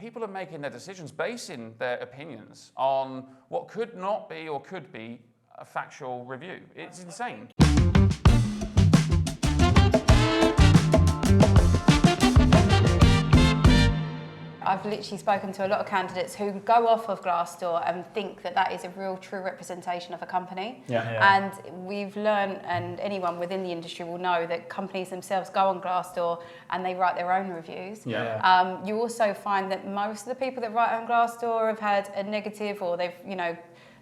people are making their decisions basing their opinions on what could not be or could be a factual review. It's insane. I've literally spoken to a lot of candidates who go off of Glassdoor and think that that is a real true representation of a company. And we've learned, and anyone within the industry will know, that companies themselves go on Glassdoor and they write their own reviews. You also find that most of the people that write on Glassdoor have had a negative, or they've,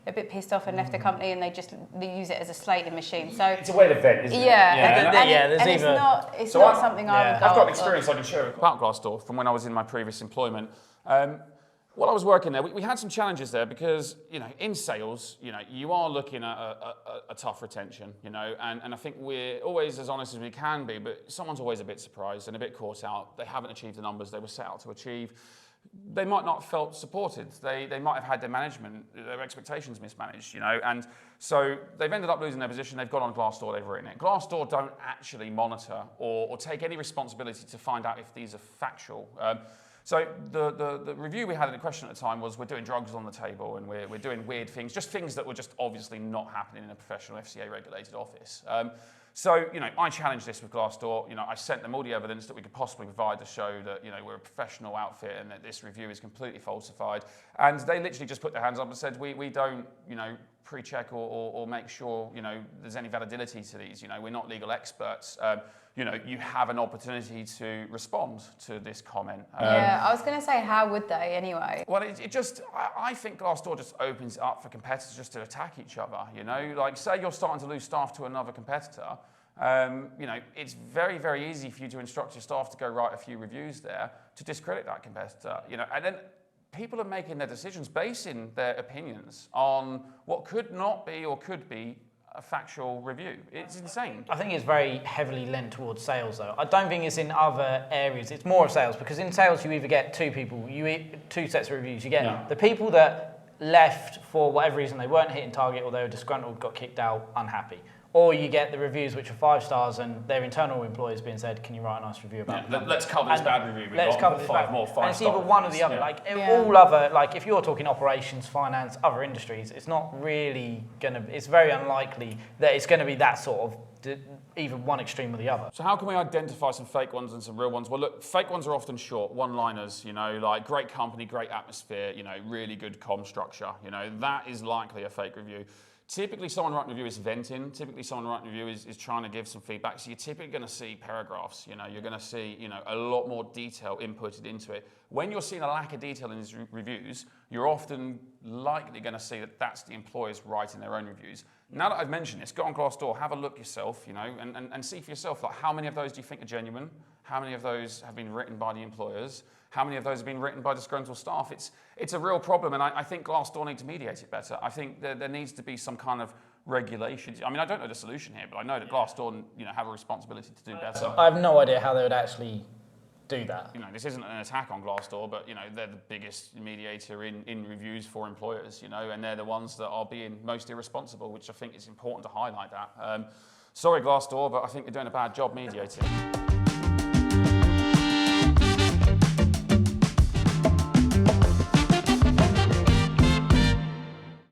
a bit pissed off and left the company, and they use it as a slating machine. So it's a way to vent, isn't it? It's not something I would go. I've got experience I can share about Glassdoor from when I was in my previous employment. While I was working there, we had some challenges there because, in sales, you are looking at a tough retention, and I think we're always as honest as we can be, but someone's always a bit surprised and a bit caught out. They haven't achieved the numbers they were set out to achieve. They might not have felt supported. They might have had their management, their expectations mismanaged, and so they've ended up losing their position. They've gone on Glassdoor, they've written it. Glassdoor don't actually monitor or take any responsibility to find out if these are factual. So the review we had in the question at the time was, we're doing drugs on the table and we're doing weird things, just things that were just obviously not happening in a professional FCA-regulated office. So, I challenged this with Glassdoor. I sent them all the evidence that we could possibly provide to show that, we're a professional outfit and that this review is completely falsified. And they literally just put their hands up and said, we don't, pre-check or make sure, there's any validity to these. We're not legal experts. You have an opportunity to respond to this comment. I was going to say, how would they anyway? Well, I think Glassdoor just opens it up for competitors just to attack each other, Like, say you're starting to lose staff to another competitor, it's very, very easy for you to instruct your staff to go write a few reviews there to discredit that competitor, and then people are making their decisions basing their opinions on what could not be or could be a factual review. It's insane. I think it's very heavily lent towards sales, though. I don't think it's in other areas. It's more of sales, because in sales you either get two sets of reviews. You get the people that left for whatever reason, they weren't hitting target or they were disgruntled, got kicked out, unhappy. Or you get the reviews which are 5 stars and their internal employees being said, can you write a nice review about it? Let's cover this bad review. Let's cover this bad. And it's either one or the other. All other, if you're talking operations, finance, other industries, it's not really it's very unlikely that it's going to be that sort of either one extreme or the other. So how can we identify some fake ones and some real ones? Well, look, fake ones are often short, one-liners, like great company, great atmosphere, really good comm structure, that is likely a fake review. Typically, someone writing a review is venting. Typically, someone writing a review is trying to give some feedback. So you're typically going to see paragraphs. You're going to see a lot more detail inputted into it. When you're seeing a lack of detail in these reviews, you're often likely going to see that that's the employers writing their own reviews. Now that I've mentioned this, go on Glassdoor, have a look yourself, and see for yourself, how many of those do you think are genuine? How many of those have been written by the employers? How many of those have been written by disgruntled staff? It's a real problem, and I think Glassdoor needs to mediate it better. I think there needs to be some kind of regulations. I mean, I don't know the solution here, but I know that Glassdoor, have a responsibility to do better. I have no idea how they would actually do that. This isn't an attack on Glassdoor, but they're the biggest mediator in reviews for employers, and they're the ones that are being most irresponsible, which I think is important to highlight that. Sorry, Glassdoor, but I think you're doing a bad job mediating.